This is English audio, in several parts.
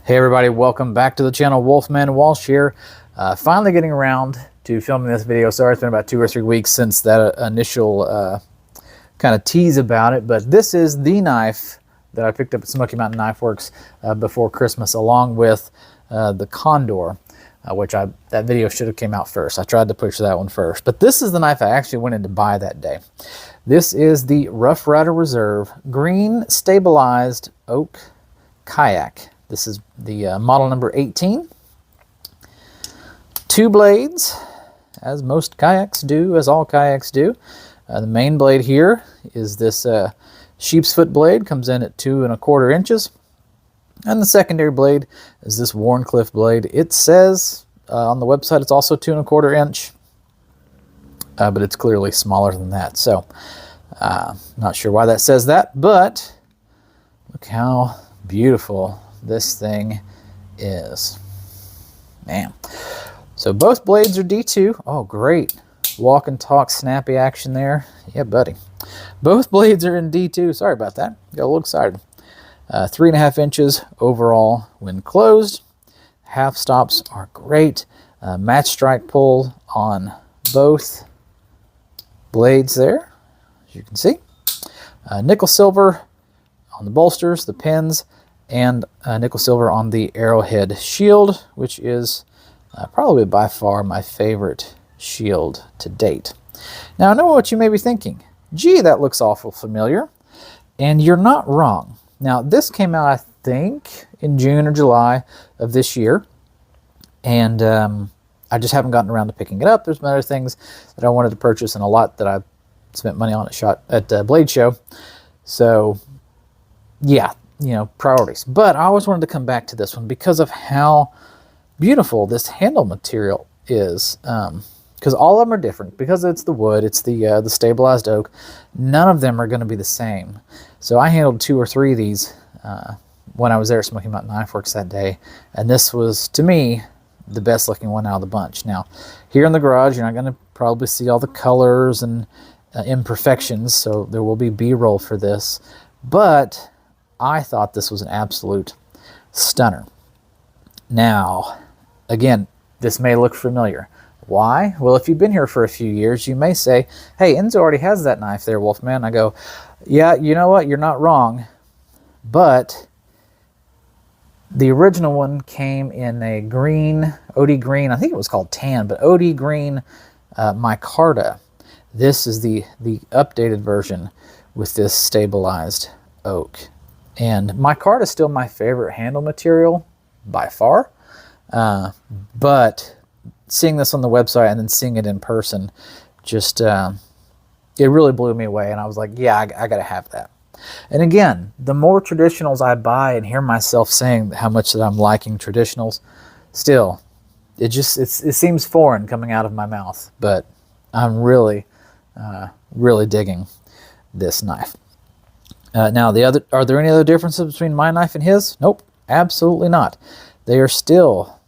Hey everybody, welcome back to the channel. Wolfman Walsh here. Finally getting around to filming this video. Sorry, it's been about 2 or 3 weeks since that initial kind of tease about it, but this is the knife that I picked up at Smoky Mountain Knife Works before Christmas, along with the Condor, that video should have came out first. I tried to push that one first, but this is the knife I actually went in to buy that day. This is the RyderReserve green stabilized oak kayak. This is the model number 18. 2 blades, as most kayaks do, as all kayaks do. The main blade here is this sheep's foot blade, comes in at 2 1/4 inches. And the secondary blade is this Wharncliffe blade. It says on the website it's also 2 1/4 inch, but it's clearly smaller than that. So, not sure why that says that, but look how beautiful this thing is. Man. So both blades are D2. Oh, great. Walk and talk snappy action there. Yeah, buddy. Both blades are in D2. Sorry about that. Got a little excited. 3 1/2 inches overall when closed. Half stops are great. Match strike pull on both blades there, as you can see. Nickel silver on the bolsters, the pins, and nickel silver on the arrowhead shield, which is probably by far my favorite shield to date. Now, I know what you may be thinking. Gee, that looks awful familiar. And you're not wrong. Now, this came out, I think, in June or July of this year. And I just haven't gotten around to picking it up. There's been other things that I wanted to purchase and a lot that I spent money on at Blade Show. So, yeah. You know, priorities. But I always wanted to come back to this one because of how beautiful this handle material is. Because all of them are different. Because it's the wood, it's the stabilized oak. None of them are going to be the same. So I handled 2 or 3 of these when I was there at Smoky Mountain Knife Works that day. And this was, to me, the best looking one out of the bunch. Now, here in the garage, you're not going to probably see all the colors and imperfections. So there will be B-roll for this. But I thought this was an absolute stunner. Now, again, this may look familiar. Why? Well, if you've been here for a few years, you may say, hey, Enzo already has that knife there, Wolfman. I go, yeah, you know what? You're not wrong. But the original one came in a green, OD green, I think it was called tan, but OD green micarta. This is the updated version with this stabilized oak. And micarta is still my favorite handle material by far. But seeing this on the website and then seeing it in person, just, it really blew me away. And I was like, yeah, I got to have that. And again, the more traditionals I buy and hear myself saying how much that I'm liking traditionals, still, it seems foreign coming out of my mouth. But I'm really, really digging this knife. Now, are there any other differences between my knife and his? Nope, absolutely not. They are still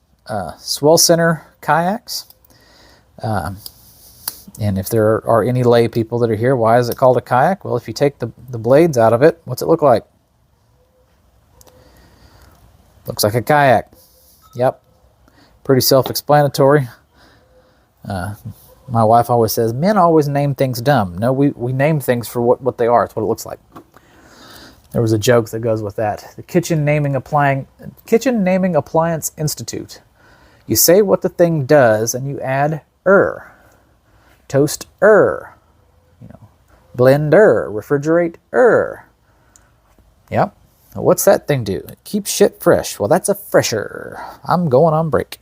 swell center kayaks. And if there are any lay people that are here, why is it called a kayak? Well, if you take the blades out of it, what's it look like? Looks like a kayak. Yep, pretty self-explanatory. My wife always says, men always name things dumb. No, we name things for what they are. It's what it looks like. There was a joke that goes with that. The Kitchen Naming Appliance Institute. You say what the thing does and you add Toast blender, refrigerate Yep. What's that thing do? It keeps shit fresh. Well, that's a fresher. I'm going on break.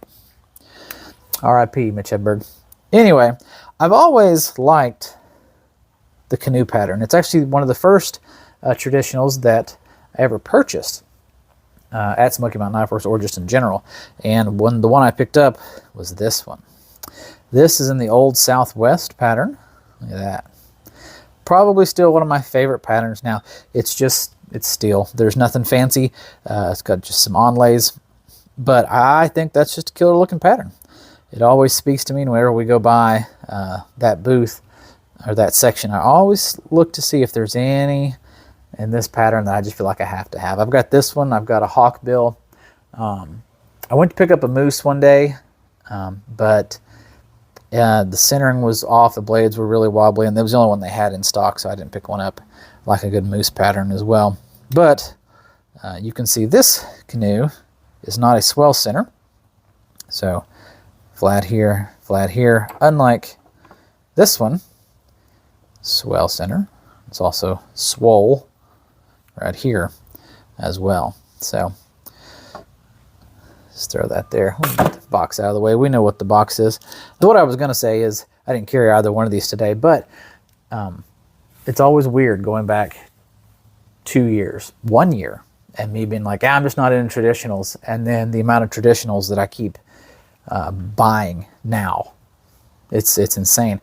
R.I.P. Mitch Hedberg. Anyway, I've always liked the canoe pattern. It's actually one of the first traditionals that I ever purchased at Smoky Mountain Knife Works or just in general. And the one I picked up was this one. This is in the Old Southwest pattern. Look at that. Probably still one of my favorite patterns. Now, it's steel. There's nothing fancy. It's got just some onlays. But I think that's just a killer looking pattern. It always speaks to me whenever we go by that booth or that section. I always look to see if there's any in this pattern that I just feel like I have to have. I've got this one. I've got a hawkbill I went to pick up a moose one day, but the centering was off. The blades were really wobbly, and that was the only one they had in stock, so I didn't pick one up. I like a good moose pattern as well. But you can see this canoe is not a swell center. So flat here, unlike this one, swell center. It's also swole right here as well. So just throw that there. We'll get the box out of the way. We know what the box is. What I was going to say is I didn't carry either one of these today, but it's always weird going back 2 years, 1 year, and me being like, I'm just not into traditionals. And then the amount of traditionals that I keep buying now, it's insane.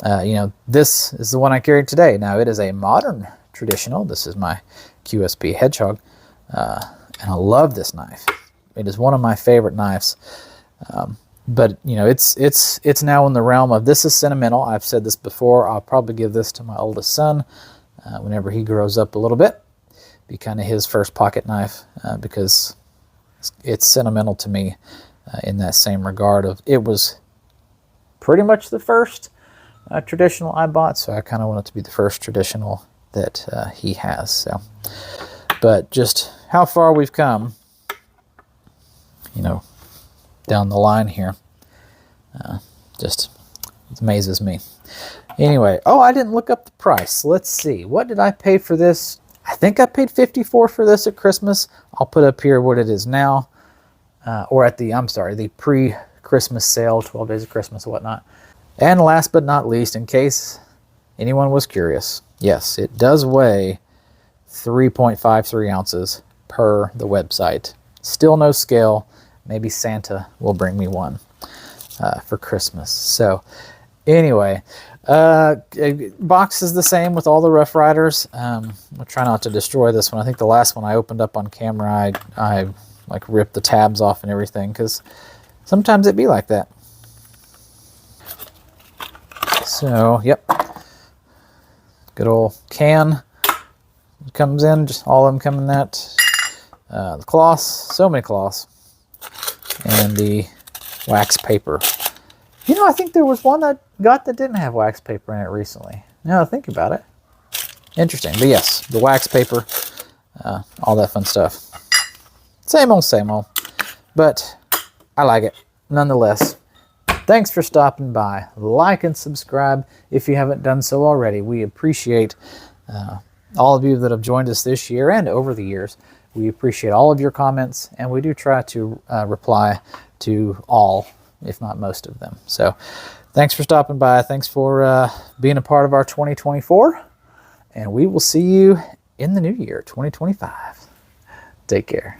You know, this is the one I carried today. Now it is a modern traditional. This is my QSP Hedgehog, and I love this knife. It is one of my favorite knives. But you know, it's now in the realm of, this is sentimental. I've said this before. I'll probably give this to my oldest son whenever he grows up a little bit. Be kind of his first pocket knife because it's sentimental to me in that same regard of, it was pretty much the first traditional I bought, so I kind of want it to be the first traditional that he has. So, but just how far we've come, you know, down the line here, just amazes me. Anyway, oh, I didn't look up the price. Let's see, what did I pay for this? I think I paid $54 for this at Christmas. I'll put up here what it is now, or at the, I'm sorry, the pre-Christmas sale, 12 days of Christmas and whatnot. And last but not least, in case anyone was curious, yes, it does weigh 3.53 ounces per the website. Still no scale. Maybe Santa will bring me one for Christmas. So anyway, box is the same with all the Rough Riders. We'll try not to destroy this one. I think the last one I opened up on camera, I like ripped the tabs off and everything, because sometimes it be like that. So, yep. Good old can comes in, just all of them come in that. The cloths, so many cloths. And the wax paper. You know, I think there was one I got that didn't have wax paper in it recently. Now that I think about it. Interesting. But yes, the wax paper, all that fun stuff. Same old, but I like it nonetheless. Thanks for stopping by. Like and subscribe if you haven't done so already. We appreciate all of you that have joined us this year and over the years. We appreciate all of your comments, and we do try to reply to all, if not most of them. So thanks for stopping by. Thanks for being a part of our 2024, and we will see you in the new year, 2025. Take care.